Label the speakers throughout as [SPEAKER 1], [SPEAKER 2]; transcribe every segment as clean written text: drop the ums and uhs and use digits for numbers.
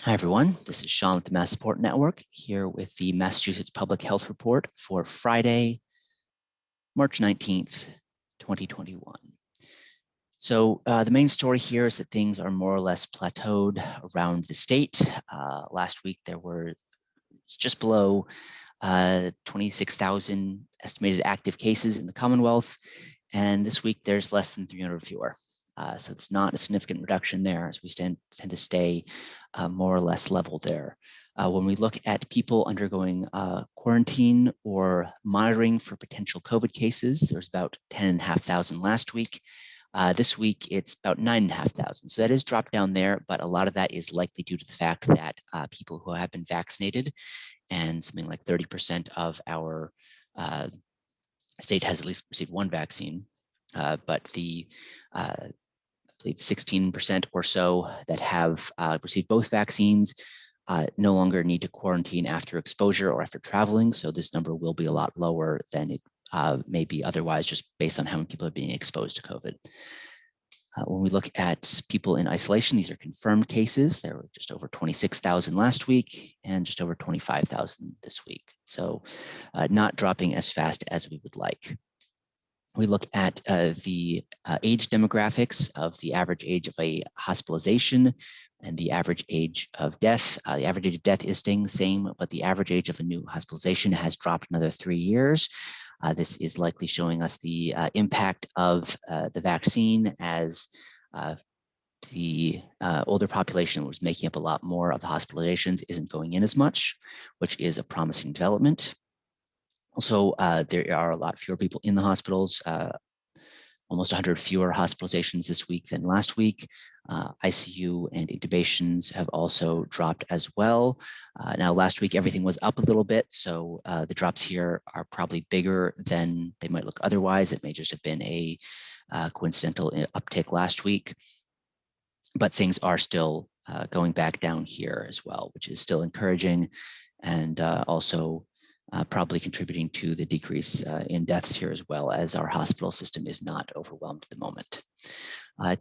[SPEAKER 1] Hi, everyone. This is Sean with the MassSupport Network here with the Massachusetts Public Health Report for Friday, March 19th, 2021. So the main story here is that things are more or less plateaued around the state. Last week, there were just below 26,000 estimated active cases in the Commonwealth. And this week, there's less than 300 fewer. So it's not a significant reduction there, as we tend to stay more or less level there. When we look at people undergoing quarantine or monitoring for potential COVID cases, there's about 10,500 last week. This week, it's about 9,500. So that is dropped down there, but a lot of that is likely due to the fact that people who have been vaccinated, and something like 30% of our state has at least received one vaccine, but the I believe 16% or so that have received both vaccines no longer need to quarantine after exposure or after traveling. So this number will be a lot lower than it may be otherwise, just based on how many people are being exposed to COVID. When we look at people in isolation, these are confirmed cases. There were just over 26,000 last week and just over 25,000 this week. So not dropping as fast as we would like. We look at the age demographics of the average age of a hospitalization and the average age of death. The average age of death is staying the same, but the average age of a new hospitalization has dropped another 3 years. This is likely showing us the impact of the vaccine, as the older population was making up a lot more of the hospitalizations isn't going in as much, which is a promising development. Also, there are a lot fewer people in the hospitals, almost 100 fewer hospitalizations this week than last week. ICU and intubations have also dropped as well. Now, last week, everything was up a little bit, so the drops here are probably bigger than they might look otherwise. It may just have been a coincidental uptick last week, but things are still going back down here as well, which is still encouraging, and also probably contributing to the decrease in deaths here, as well as our hospital system is not overwhelmed at the moment.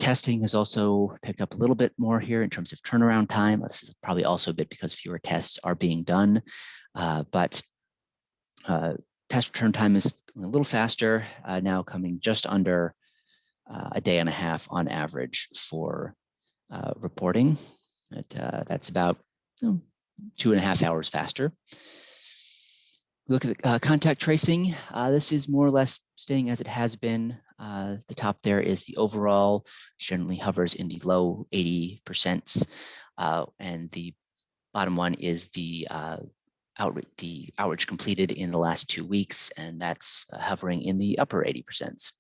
[SPEAKER 1] Testing has also picked up a little bit more here in terms of turnaround time. This is probably also a bit because fewer tests are being done, but test return time is a little faster, now coming just under a day and a half on average for reporting. That's about 2.5 hours faster. We look at the contact tracing. This is more or less staying as it has been. The top there is the overall, which generally hovers in the low 80%, and the bottom one is the outreach completed in the last 2 weeks, and that's hovering in the upper 80%.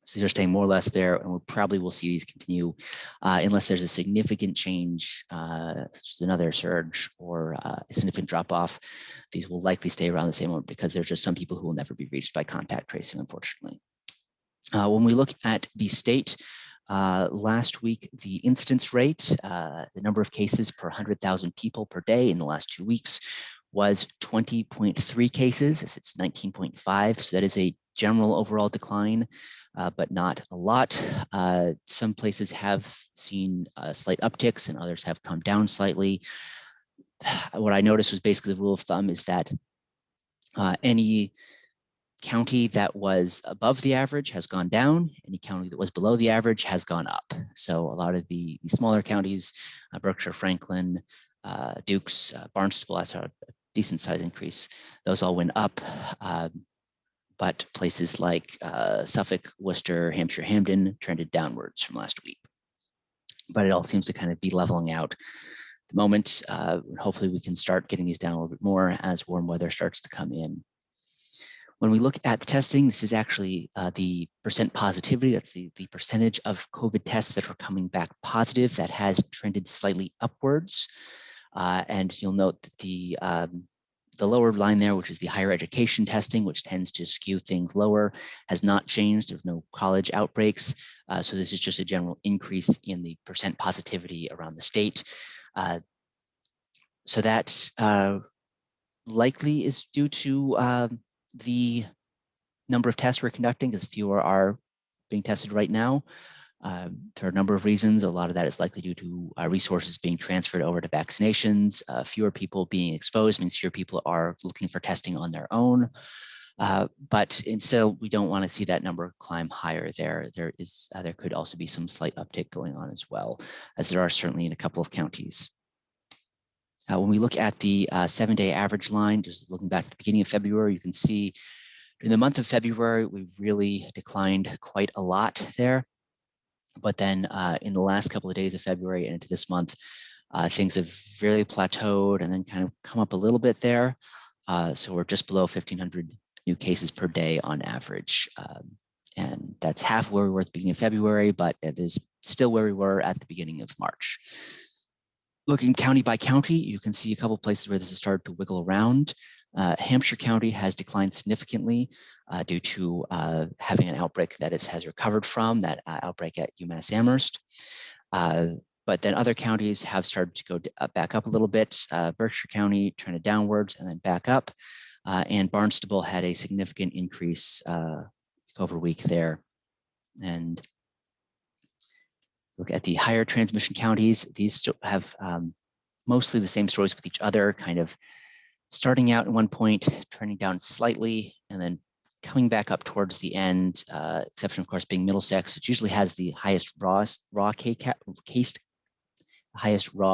[SPEAKER 1] So they're staying more or less there, and we probably will see these continue unless there's a significant change, such as another surge or a significant drop-off. These will likely stay around the same amount because there's just some people who will never be reached by contact tracing, unfortunately. When we look at the state, last week, the incidence rate, the number of cases per 100,000 people per day in the last 2 weeks, was 20.3 cases. It's 19.5, so that is a general overall decline, but not a lot. Some places have seen slight upticks and others have come down slightly. What I noticed was basically the rule of thumb is that any county that was above the average has gone down. Any county that was below the average has gone up. So a lot of the smaller counties, Berkshire, Franklin, Dukes, Barnstable, that's a decent size increase. Those all went up. But places like Suffolk, Worcester, Hampshire, Hamden trended downwards from last week. But it all seems to kind of be leveling out at the moment. Hopefully we can start getting these down a little bit more as warm weather starts to come in. When we look at the testing, this is actually the percent positivity. That's the percentage of COVID tests that are coming back positive. That has trended slightly upwards. And you'll note that the lower line there, which is the higher education testing, which tends to skew things lower, has not changed. There's no college outbreaks. So this is just a general increase in the percent positivity around the state. So that likely is due to the number of tests we're conducting, because fewer are being tested right now. For a number of reasons. A lot of that is likely due to resources being transferred over to vaccinations. Fewer people being exposed means fewer people are looking for testing on their own. But still, we don't want to see that number climb higher there. There could also be some slight uptick going on as well, as there are certainly in a couple of counties. When we look at the 7-day average line, just looking back at the beginning of February, you can see in the month of February, we've really declined quite a lot there. But then in the last couple of days of February and into this month, things have really plateaued and then kind of come up a little bit there. So we're just below 1,500 new cases per day on average. And that's half where we were at the beginning of February, but it is still where we were at the beginning of March. Looking county by county, you can see a couple of places where this has started to wiggle around. Hampshire County has declined significantly due to having an outbreak that it has recovered from, that outbreak at UMass Amherst. But then other counties have started to go back up a little bit. Berkshire County trended downwards and then back up. And Barnstable had a significant increase over week there. And look at the higher transmission counties. These have mostly the same stories with each other, kind of starting out at one point, trending down slightly, and then coming back up towards the end, exception of course being Middlesex, which usually has the highest raw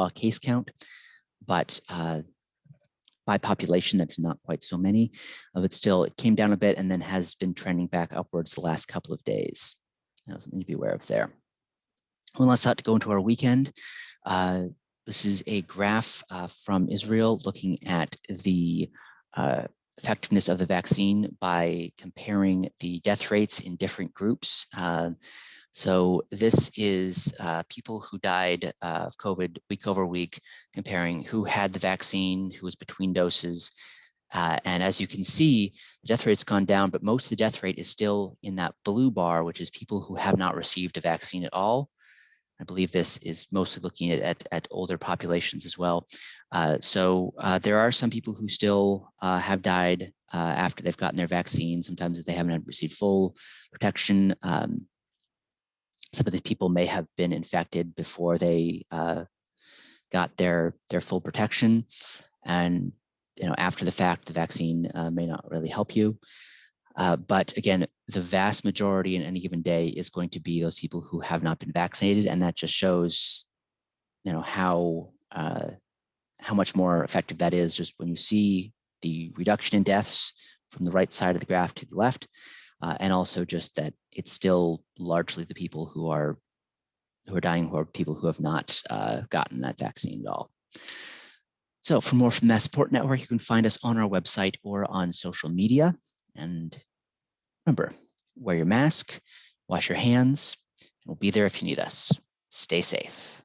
[SPEAKER 1] case count, but by population, that's not quite so many, but still it came down a bit and then has been trending back upwards the last couple of days. Something to be aware of there. One last thought to go into our weekend. This is a graph from Israel looking at the effectiveness of the vaccine by comparing the death rates in different groups. So this is people who died of COVID week over week, comparing who had the vaccine, who was between doses. And as you can see, the death rate's gone down, but most of the death rate is still in that blue bar, which is people who have not received a vaccine at all. I believe this is mostly looking at older populations as well. So there are some people who still have died after they've gotten their vaccine. Sometimes if they haven't received full protection, some of these people may have been infected before they got their full protection. And after the fact, the vaccine may not really help you. But again, the vast majority in any given day is going to be those people who have not been vaccinated, and that just shows, how much more effective that is. Just when you see the reduction in deaths from the right side of the graph to the left, and also just that it's still largely the people who are dying who are people who have not gotten that vaccine at all. So for more from the MassSupport Network, you can find us on our website or on social media. And remember, wear your mask, wash your hands, and we'll be there if you need us. Stay safe.